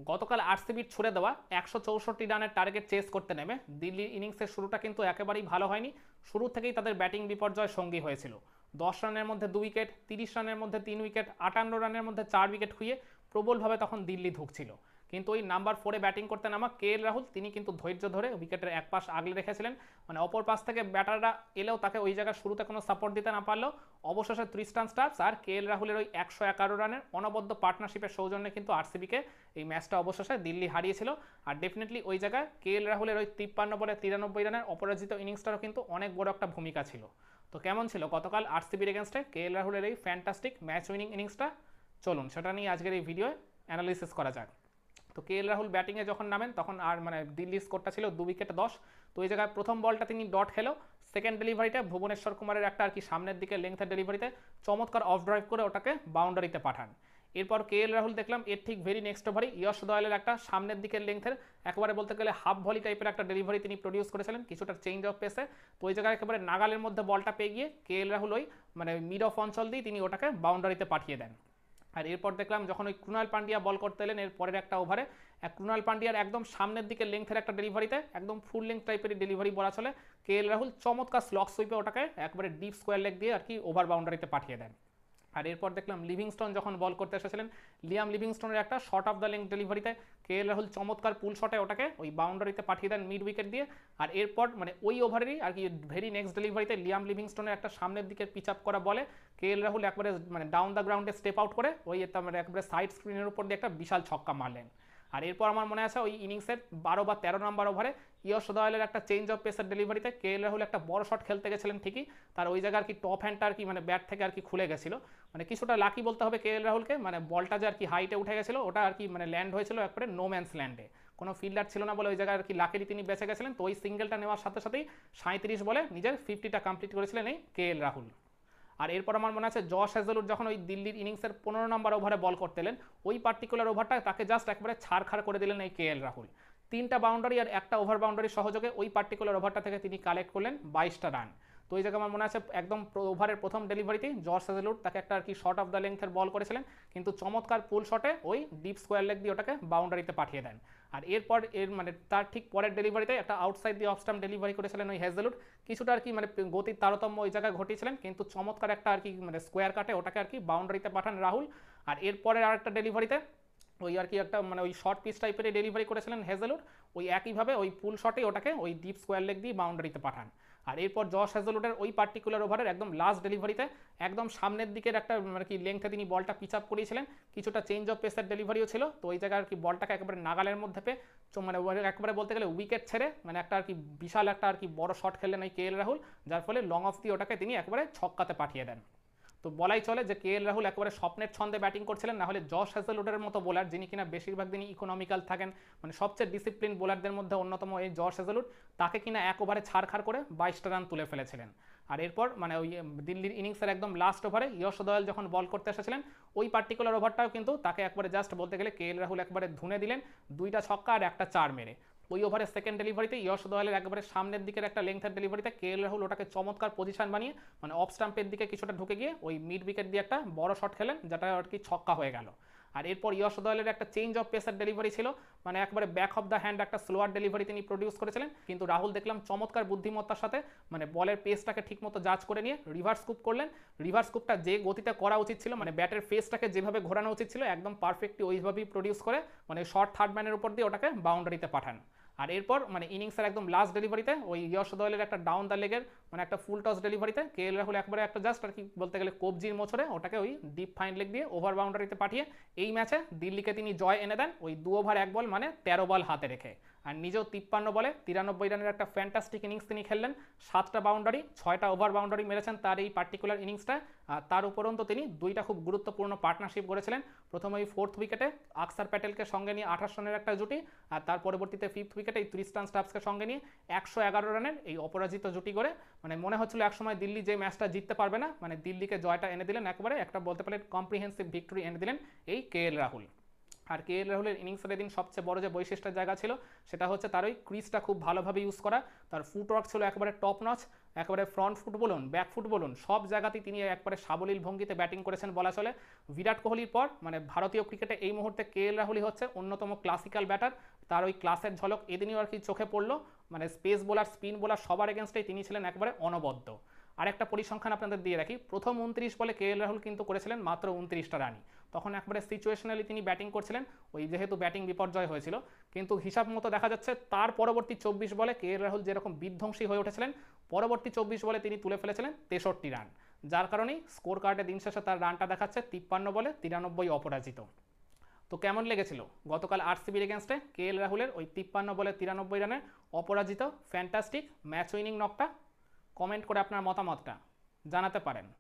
গতকাল আরসিবির ছুড়ে দেওয়া 164 রানের টার্গেট চেস করতে নেমে দিল্লির ইনিংসের শুরুটা কিন্তু একেবারেই ভালো হয়নি। শুরু থেকেই তাদের ব্যাটিং বিপর্যয় সঙ্গী হয়েছিল। 10 রানের মধ্যে 2 উইকেট, 30 রানের মধ্যে 3 উইকেট, 58 রানের মধ্যে 4 উইকেট খুইয়ে প্রবলভাবে তখন দিল্লি ধুঁকছিল। কিন্তু ওই নাম্বার 4-এ ব্যাটিং করতে নামা KL রাহুল তিনি কিন্তু ধৈর্য ধরে উইকেটের এক পাশ আগলে রেখেছিলেন। মানে অপর পাশ থেকে ব্যাটাররা এলেও তাকে ওই জায়গায় শুরুতে কোনো সাপোর্ট দিতে না পারলেও অবশেষে ত্রিস্টান স্টাফস আর KL রাহুলের ওই 111 রানের অনবদ্য পার্টনারশিপের সৌজন্যে কিন্তু আরসিবিকে এই ম্যাচটা অবশেষে দিল্লি হারিয়েছিল। আর ডেফিনেটলি ওই জায়গায় KL রাহুলের ওই 53 বলে 93 রানের অপরাজিত ইনিংসটারও কিন্তু অনেক বড় একটা ভূমিকা ছিল। তো কেমন ছিল গতকাল আরসিবির এগেনস্টে KL রাহুলের এই ফ্যান্টাস্টিক ম্যাচ উইনিং ইনিংসটা, চলুন সেটা নিয়ে আজকের এই ভিডিওয়ে অ্যানালিসিস করা যাক। তো KL রাহুল ব্যাটিংয়ে যখন নামেন তখন আর মানে দিল্লির স্কোরটা ছিল 2 উইকেটে 10। তো এই জায়গায় প্রথম বলটা তিনি ডট খেলেও সেকেন্ড ডেলিভারিটা ভুবনেশ্বর কুমারের একটা আর কি সামনের দিকে লেংথের ডেলিভারিতে চমৎকার অফ ড্রাইভ করে ওটাকে বাউন্ডারিতে পাঠান। এরপর KL রাহুল দেখলাম এর ঠিক ভেরি নেক্সট ওভারই ইয়শ দয়ালের একটা সামনের দিকের লেংথের একেবারে বলতে গেলে হাফ ভলি টাইপের একটা ডেলিভারি তিনি প্রডিউস করেছিলেন কিছুটা চেঞ্জ অফ পেসে। তো ওই জায়গায় একেবারে নাগালের মধ্যে বলটা পেয়ে গিয়ে KL রাহুল ওই মানে মিড অফ অঞ্চল দিয়ে তিনি ওটাকে বাউন্ডারিতে পাঠিয়ে দেন। আর এরপর দেখলাম যখন ওই ক্রুনাল পান্ডিয়া বল করতে এলেন এর পরের একটা ওভারে ক্রুনাল পান্ডিয়ার একদম সামনের দিকে লেংথের একটা ডেলিভারিতে একদম ফুল লেংথ টাইপের ডেলিভারি বলা চলে KL রাহুল চমৎকার স্লক সুইপে ওটাকে একবারে ডিপ স্কোয়ার লেগ দিয়ে আর কি ওভার বাউন্ডারিতে পাঠিয়ে দেন। আর এরপর দেখলাম লিভিংস্টোন যখন বল করতে এসেছিলেন লিয়াম লিভিংস্টোনের একটা শর্ট অফ দ্য লেংথ ডেলিভারিতে KL রাহুল চমৎকার পুল শটে ওটাকে ওই বাউন্ডারিতে পাঠিয়ে দেন মিড উইকেট দিয়ে। আর এরপর মানে ওই ওভারেরই আর কি ভেরি নেক্সট ডেলিভারিতে লিয়াম লিভিংস্টোনের একটা সামনের দিকে পিচ আপ করা বলে KL রাহুল একবারে মানে ডাউন দ্য গ্রাউন্ডে স্টেপ আউট করে ওই মানে একবারে সাইড স্ক্রিনের উপর দিয়ে একটা বিশাল ছক্কা মারলেন। আর এরপর আমার মনে আছে ওই ইনিংসের 12 বা 13 নম্বর ওভারে ইয়শ দয়ালের একটা চেঞ্জ অফ পেসের ডেলিভারিতে KL রাহুল একটা বড় শট খেলতে গেছিলেন ঠিকই, তার ওই জায়গায় আর কি টপ হ্যান্ডটা আর কি মানে ব্যাট থেকে আর কি খুলে গেছিলো। মানে কিছুটা লাকি বলতে হবে KL রাহুলকে, মানে বলটা যে আর কি হাইটে উঠে গেছিলো ওটা আর কি মানে ল্যান্ড হয়েছিল একবারে নো ম্যান্স ল্যান্ডে, কোনো ফিল্ডার ছিল না বলে ওই জায়গায় আর কি লাকিলি তিনি বেঁচে গেছিলেন। তো ওই সিঙ্গেলটা নেওয়ার সাথে সাথেই 37 বলে নিজের 50টা কমপ্লিট করেছিলেন এই KL রাহুল। আর এরপর আমার মনে আছে জশ হ্যাজেলউড যখন ওই দিল্লির ইনিংসের 15 নম্বর ওভারে বল করতে এলেন ওই পার্টিকুলার ওভারটা তাকে জাস্ট একবারে ছাড়খাড় করে দিলেন এই KL রাহুল। 3টা বাউন্ডারি আর একটা ওভার বাউন্ডারি সহযোগে ওই পার্টিকুলার ওভারটা থেকে তিনি কালেক্ট করলেন 22টা রান। তো এই জায়গায় আমার মনে আছে একদম ওভারের প্রথম ডেলিভারিতেই জশ হ্যাজেলউড তাকে একটা আর কি শর্ট অফ দ্য লেংথের বল করেছিলেন কিন্তু চমৎকার পুল শটে ওই ডিপ স্কোয়ার লেগ দিয়ে ওটাকে বাউন্ডারিতে পাঠিয়ে দেন। আর এরপর এর মানে তার ঠিক পরের ডেলিভারিতে একটা আউটসাইড দিয়ে অফ স্টাম্প ডেলিভারি করেছিলেন ওই হ্যাজেলউড, কিছুটা আর কি মানে গতির তারতম্য ওই জায়গায় ঘটিয়েছিলেন কিন্তু চমৎকার একটা আর কি মানে স্কোয়ার কাটে ওটাকে আর কি বাউন্ডারিতে পাঠান রাহুল। আর এরপরের আরেকটা ডেলিভারিতে ওই আর কি একটা মানে ওই শর্ট পিচ টাইপের ডেলিভারি করেছিলেন হ্যাজেলউড, ওই একইভাবে ওই পুল শটে ওটাকে ওই ডিপ স্কোয়ার লেগ দিয়ে বাউন্ডারিতে পাঠান। আর এরপর জশ হ্যাজেলউডের ওই পার্টিকুলার ওভারের একদম লাস্ট ডেলিভারিতে একদম সামনের দিকের একটা মানে কি লেংথে তিনি বলটা পিচ আপ করিয়েছিলেন, কিছুটা চেঞ্জ অফ পেসের ডেলিভারিও ছিল। তো ওই জায়গায় আর কি বলটাকে একেবারে নাগালের মধ্যে পেয়ে মানে একবারে বলতে গেলে উইকেট ছেড়ে মানে একটা আর কি বিশাল একটা আর কি বড় শট খেললেন ওই KL রাহুল, যার ফলে লং অফ দিয়ে ওটাকে তিনি একবারে ছক্কাতে পাঠিয়ে দেন। তো বলাই চলে যে KL রাহুল একেবারে স্বপ্নের ছন্দে ব্যাটিং করছিলেন, না হলে জশ হ্যাজেলউডের মতো বোলার যিনি কিনা বেশিরভাগ দিনই ইকোনমিক্যাল থাকেন মানে সবচেয়ে ডিসিপ্লিন বোলারদের মধ্যে অন্যতম এই জশ হ্যাজেলউড, তাকে কিনা এক ওভারে ছাড়খাড় করে 22টা রান তুলে ফেলেছিলেন। আর এরপর মানে ওই দিল্লির ইনিংসের একদম লাস্ট ওভারে ইয়শ দয়াল যখন বল করতে এসেছিলেন ওই পার্টিকুলার ওভারটাও কিন্তু তাকে একবারে জাস্ট বলতে গেলে KL রাহুল একবারে ধুনে দিলেন 2টা ছক্কা আর একটা 4 মেরে। ওই ওভারের সেকেন্ড ডেলিভারিতে ইয়শ দয়ালের একবারে সামনের দিকের একটা লেংথের ডেলিভারিতে KL রাহুল ওটাকে চমৎকার পজিশন বানিয়ে মানে অফ স্টাম্পের দিকে কিছুটা ঢুকে গিয়ে ওই মিড উইকেট দিয়ে একটা বড় শট খেলেন যেটা আর কি ছক্কা হয়ে গেল। আর এরপর ইয়শ দয়ালের একটা চেঞ্জ অফ পেসার ডেলিভারি ছিল, মানে একবারে ব্যাক অফ দ্য হ্যান্ড একটা স্লোয়ার ডেলিভারি তিনি প্রডিউস করেছিলেন কিন্তু রাহুল দেখলাম চমৎকার বুদ্ধিমত্তার সাথে মানে বলের পেসটাকে ঠিকমতো জাজ করে নিয়ে রিভার্স স্কুপ করলেন। রিভার্স স্কুপটা যে গতিতে করা উচিত ছিল মানে ব্যাটের ফেসটাকে যেভাবে ঘোরানো উচিত ছিল একদম পারফেক্টলি ওইভাবেই প্রডিউস করে মানে শর্ট থার্ড ম্যানের উপর দিয়ে ওটাকে বাউন্ডারিতে পাঠান। আর এরপর মানে ইনিংসের একদম লাস্ট ডেলিভারিতে ওই ইয়শ দয়ালের একটা ডাউন দ্য লেগের মানে একটা ফুল টস ডেলিভারিতে KL রাহুল একবারে একটা জাস্ট আর কি বলতে গেলে কবজির মোছরে ওটাকে ওই ডিপ ফাইন লেগ দিয়ে ওভার বাউন্ডারিতে পাঠিয়ে এই ম্যাচে দিল্লিকে তিনি জয় এনে দেন ওই 2 ওভার 1 বল মানে 13 বল হাতে রেখে। আর নিজেও 53 বলে 93 রানের একটা ফ্যান্টাস্টিক ইনিংস তিনি খেললেন, 7টা বাউন্ডারি 6টা ওভার বাউন্ডারি মেরেছেন তার এই পার্টিকুলার ইনিংসটা। আর তার উপরন্তু তিনি 2টা খুব গুরুত্বপূর্ণ পার্টনারশিপ করেছিলেন, প্রথমে ওই 4th উইকেটে আকসার প্যাটেলকে সঙ্গে নিয়ে 28 রানের একটা জুটি আর তার পরবর্তীতে 5th উইকেটে এই ত্রিস্টান স্টাফসকে সঙ্গে নিয়ে 111 রানের এই অপরাজিত জুটি করে মানে মনে হচ্ছিল একসময় দিল্লি যে ম্যাচটা জিততে পারবে না মানে দিল্লিকে জয়টা এনে দিলেন, একবারে একটা বলতে পারেন কম্প্রিহেন্সিভ ভিক্টরি এনে দিলেন এই KL রাহুল। আর KL রাহুলের ইনিংসের দিন সবচেয়ে বড় যে বৈশিষ্ট্যের জায়গা ছিল সেটা হচ্ছে তার ওই ক্রিজটা খুব ভালোভাবে ইউজ করা, তার ফুটওয়ার্ক ছিল একেবারে টপ নচ। একেবারে ফ্রন্ট ফুট বলুন, ব্যাক ফুট বলুন, সব জায়গাতেই তিনি একবারে সাবলীল ভঙ্গিতে ব্যাটিং করেছেন বলা চলে। বিরাট কোহলির পর মানে ভারতীয় ক্রিকেটে এই মুহূর্তে KL রাহুলই হচ্ছে অন্যতম ক্লাসিক্যাল ব্যাটার। তার ওই ক্লাসের ঝলক এদিনই আর কি চোখে পড়লো। মানে স্পেস বোলার, স্পিন বোলার সবার এগেনস্টেই তিনি ছিলেন একবারে অনবদ্য। আরেকটা পরিসংখ্যান আপনাদের দিয়ে রাখি, প্রথম 29 বলে KL রাহুল কিন্তু করেছিলেন মাত্র 29টা রানই। তখন একবারে সিচুয়েশনালি তিনি ব্যাটিং করছিলেন, ওই যেহেতু ব্যাটিং বিপর্যয় হয়েছিল। কিন্তু হিসাব মতো দেখা যাচ্ছে তার পরবর্তী 24 বলে KL রাহুল যেরকম বিধ্বংসী হয়ে উঠেছিলেন, পরবর্তী 24 বলে তিনি তুলে ফেলেছিলেন 63 রান। যার কারণেই স্কোর কার্ডে দিন শেষে তার রানটা দেখাচ্ছে 53 বলে 93 অপরাজিত। তো কেমন লেগেছিল গতকাল RCBর এগেনস্টে KL রাহুলের ওই 53 বলে 93 রানের অপরাজিত ফ্যান্টাস্টিক ম্যাচ উইনিং নকটা? কমেন্ট করে আপনার মতামতটা জানাতে পারেন।